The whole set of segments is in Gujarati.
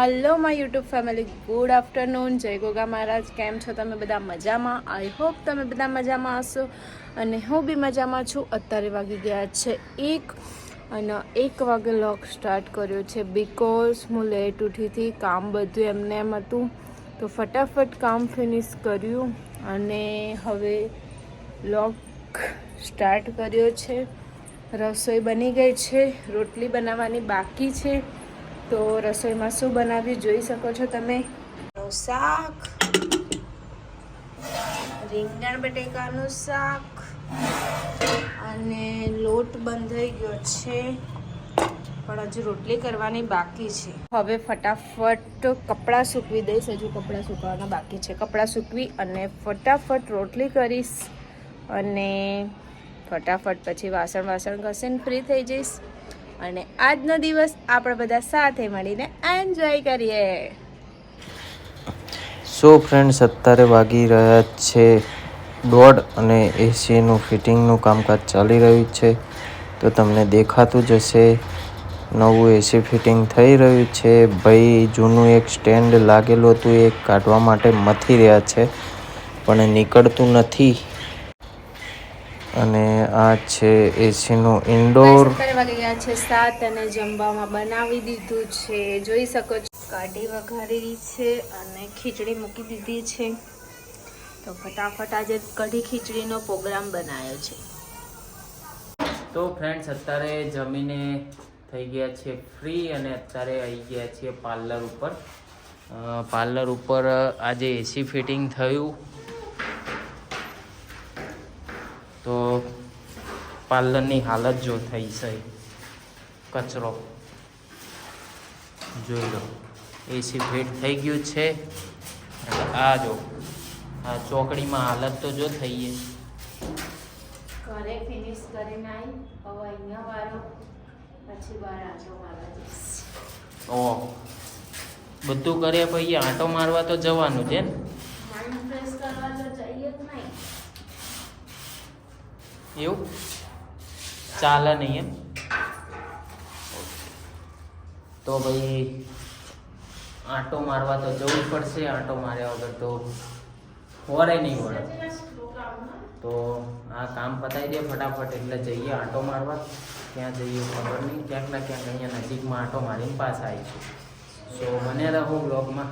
Hello my YouTube family, good afternoon. જય ગોગા મહારાજ. કેમ છો તમે બધા? મજામાં? આઈ હોપ તમે બધા મજામાં હશો અને હું બી મજામાં છું. અત્યારે વાગી ગયા છે 1 અને 1 વાગે વ્લોગ સ્ટાર્ટ કર્યો છે બિકોઝ હું લેટ ઉઠી હતી. કામ બધું એમને એમ હતું તો ફટાફટ કામ ફિનિશ કર્યું અને હવે વ્લોગ સ્ટાર્ટ કર્યો છે. રસોઈ બની ગઈ છે, રોટલી બનાવવાની બાકી છે. તો રસોઈમાં શું બનાવ્યું જોઈ શકો છો તમે. શાક, રીંગણ બટેકાનું શાક અને લોટ બંધાઈ ગયો છે પણ હજુ રોટલી કરવાની બાકી છે. હવે ફટાફટ કપડાં સૂકવી દઈશ. હજુ કપડાં સૂકવવાના બાકી છે. કપડાં સૂકવી અને ફટાફટ રોટલી કરીશ અને ફટાફટ પછી વાસણ ઘસીને ફ્રી થઈ જઈશ અને આજનો દિવસ આપણે બધા સાથે મળીને એન્જોય કરીએ. સો ફ્રેન્ડ્સ, અત્યારે વાગી રહ્યા છે 1:30 અને એસીનું ફિટિંગનું કામકાજ ચાલી રહ્યું છે. તો તમને દેખાતું જ હશે, નવું એસી ફિટિંગ થઈ રહ્યું છે. ભાઈ જૂનું એક સ્ટેન્ડ લાગેલું હતું એ કાઢવા માટે મથી રહ્યા છે પણ નીકળતું નથી. અને આ છે એસીનું ઇન્ડોર. અત્યારે વાગી ગયા છે 7 અને જમવામાં બનાવી દીધું છે. જોઈ શકો છો કાઢી વઘારી છે અને ખીચડી મૂકી દીધી છે. તો ફટાફટ આજે કઢી ખીચડીનો પ્રોગ્રામ બનાવ્યો છે. તો ફ્રેન્ડ્સ, અત્યારે જમીને થઈ ગયા છે ફ્રી અને અત્યારે આવી ગયા છીએ પાર્લર ઉપર. પાર્લર ઉપર આજે એસી ફિટિંગ થયું તો પાર્લરની હાલત જો થઈ છે, કચરો જોઈ લો. એસી ફિટ થઈ ગયું છે. આ જો આ ચોકડીમાં હાલત તો જો થઈ ઘરે ફિનિશ કરીને આવી. હવે અહીંયા વાળો પછી બહાર આંટો મારવા જઈશ. ઓ બધું કરે પછી આંટો મારવા તો જવાનું છે ને. માઇન્ડ ફ્રેશ કરવા તો જઈએ જ નહીં. એવું ચાલે નહીં એમ? તો ભાઈ આંટો મારવા તો જવું પડશે. આંટો માર્યા વગર તો હોરે નહીં વળે. તો આ કામ પતાવી દે ફટાફટ એટલે જઈએ આંટો મારવા. ક્યાં જઈએ ખબર નહીં. ક્યાંક ના ક્યાંક અહીંયા નજીકમાં આંટો મારીને પાછા આવીશું. સો મને રહો બ્લોગમાં.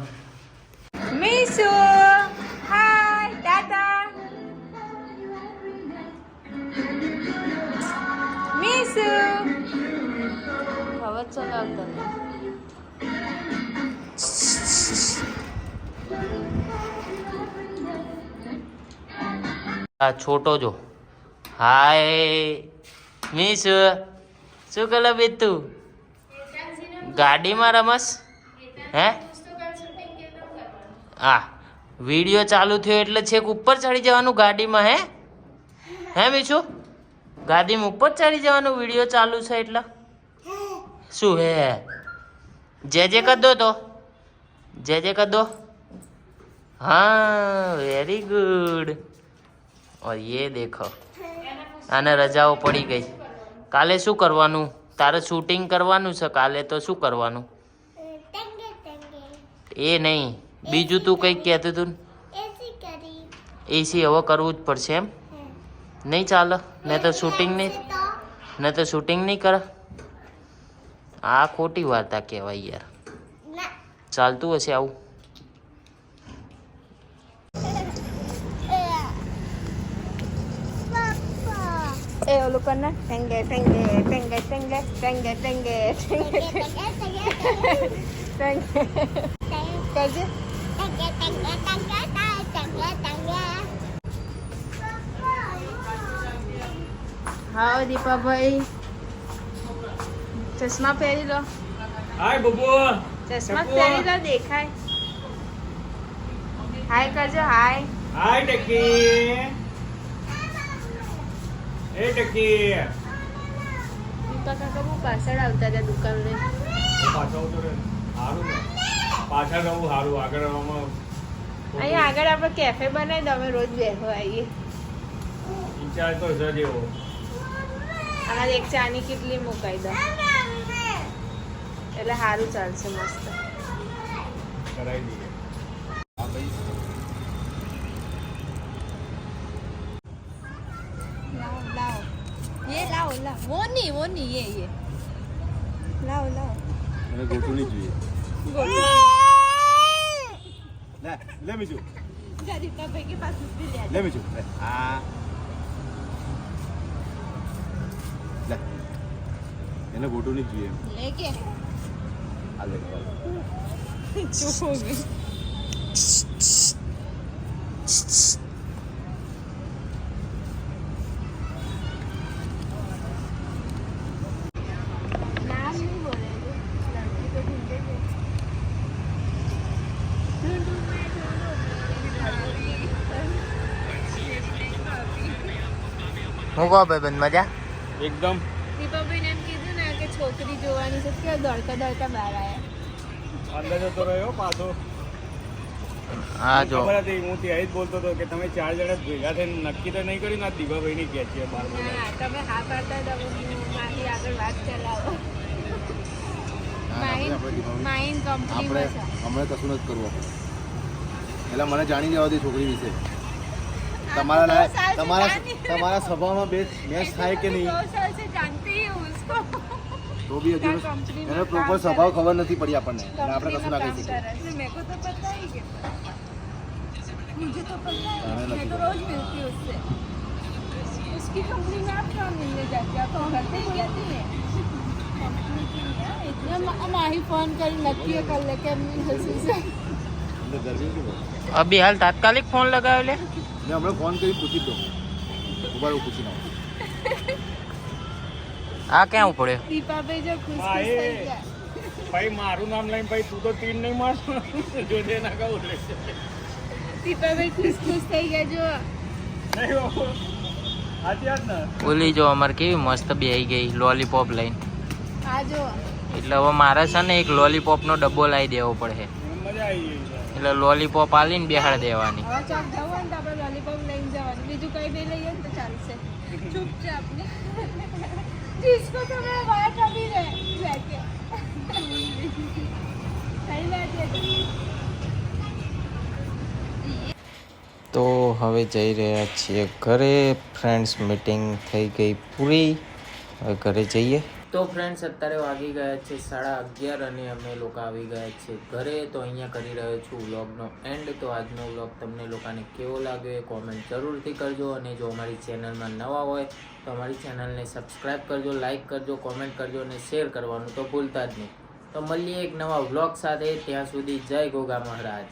મીશુ, હાય, ટાટા. મીશુ હવે ચલાવતો નહીં. આ છોટો જો. હાય મિસ, શું કરે બે તું? ગાડીમાં રમસ હે? હા, વિડીયો ચાલુ થયો એટલે છેક ઉપર ચડી જવાનું ગાડીમાં. હે મીશુ? ગાડીમાં ઉપર ચડી જવાનું વિડીયો ચાલુ છે એટલે. શું હે? જે કર દો તો જે કર દો. हाँ वेरी गुड. और ये देखो, આને રજાઓ પડી ગઈ. કાલે શું કરવાનું? તારે શૂટિંગ કરવાનું છે કાલે. તો શું કરવાનું? એ નહીં, બીજું તું કંઈક કહેતું તું. એસી હવે કરવું જ પડશે એમ? નહીં ચાલે ને તો શૂટિંગ નહીં, ને તો શૂટિંગ નહીં કરે. આ ખોટી વાર્તા કહેવાય યાર. ચાલતું હશે આવું? એ ઓલું કર ને, ટેંગે ટેંગે ટેંગે ટેંગે ટેંગે ટેંગે ટેંગે ટેંગે કરજે. હા દીપાભાઈ, ચશ્મા પહેરી લો. હાય બબુ. ચશ્મા પહેરી લો, દેખાય. હાય કરજો. હાય. હાય ટકી. એ ટકી. દીપા કાકા બહુ પાછળ આવતા હતા દુકાન લઈને. પાછળ આવતો રે. સારું ને. પાછળ રહું સારું. આગળ આવવામાં અહીંયા આગળ આપણે કેફે બનાવી દો. અમે રોજ બેસવા આવીએ. વિચાર તો છે જેવો. આમાં એક ચાની કેટલી મુકાઈ દો એટલે સારું ચાલશે. મસ્ત. કરાવી દઈએ. लाओ लाओ ये लाओ लाओ वो नहीं ये लाओ लाओ મને ગોટું નહીં જોઈએ. गोलू લે મીજુ, दीपा भाई के पास भी ले લે મીજુ, લે. આ લે, એને ગોટું નહીં જોઈએ. लेके આ લે. चुप हो गई नाम नहीं बोलेंगे लड़की को ढूंढेंगे હું કહો ભાઈબંધ મજા? એકદમ દીપાભાઈને એમ કીધું ને કે છોકરી જોવાની છે કે દોડતા દોડતા બહાર આવ્યા અંદર જતો રહ્યો પાછો. હા જો ખબર હતી, હું ત્યાં જ બોલતો હતો કે તમે 4 જણા ભેગા થઈને નક્કી તો નહીં કર્યું ને આ દીપાભાઈની કે છે બાર બધા. હા તમે હા પાડતા હતા હું મારી આગળ વાત ચલાવો માઇન કંપનીમાં છે હમણાં કશું નથી કરવું આપણે. એટલે મને જાણી જવા દે છોકરી વિશે. તમારા સ્વભાવમાં મેચ થાય કે નહીં તો બી હજુ એનો પ્રોપર સ્વભાવ ખબર નથી પડી આપણને. એટલે આપણે કશું ના કહી શકીએ. मेरे को तो पता ही है मुझे तो पता है मैं तो रोज मिलती हूँ उससे उसकी कंपनी में आप कहाँ मिलने जाते हो आप तो घर पे ही कहती हैं माही फोन कर नक्की कर लेके हंसी से એટલે ગરમી શું હોય? અભી હાલ તાત્કાલિક ફોન લગાવ્યો લે. મેં હમણાં ફોન કરી પૂછી દઉં. ઉભા રહો, પૂછી નાખું. આ ક્યાં ઉપડ્યો? दीपा भाई जो खुश હા, खुश એ. થઈ ગયા ભાઈ મારું નામ લઈને ભાઈ તું તો તીન નહીં મારતો જોજે ના કહું રે. दीपा भाई खुश થઈ ગયા જો નહીં બાબુ સાચી વાત ને. બોલી જો અમારે કેવી મસ્ત બેહી ગઈ લોલીપોપ લઈને. આ જો એટલે હવે મારે છે ને એક લોલીપોપનો ડબ્બો લાવી દેવો પડે. મને મજા આવી ગઈ છે. એટલે લોલીપોપ આલીને બેહાડ દેવાની. હવે ચોક જવું હોય ને તો આપણે લોલીપોપ લઈને જવાનું બીજું કઈ બી લઈએ ને તો ચાલશે ચૂપચાપ ને जिसको तो मैं बात अभी लेके सही बात है તો હવે જઈ રહ્યા છીએ ઘરે. ફ્રેન્ડ્સ મીટિંગ થઈ ગઈ પૂરી, હવે ઘરે જઈએ. તો ફ્રેન્ડ્સ અત્યારે વાગી ગયા છે 11:30 અને અમે લોકો આવી ગયા છે ઘરે. તો અહીંયા કરી રહ્યો છું વ્લોગનો એન્ડ. તો આજનો વ્લોગ તમને લોકોને કેવો લાગ્યો એ કોમેન્ટ જરૂરથી કરજો. અને જો અમારી ચેનલમાં નવા હોય તો અમારી ચેનલને સબસ્ક્રાઈબ કરજો, લાઈક કરજો, કોમેન્ટ કરજો અને શેર કરવાનું તો ભૂલતા જ નહીં. તો મળીએ એક નવા વ્લોગ સાથે. ત્યાં સુધી જય ગોગા મહારાજ.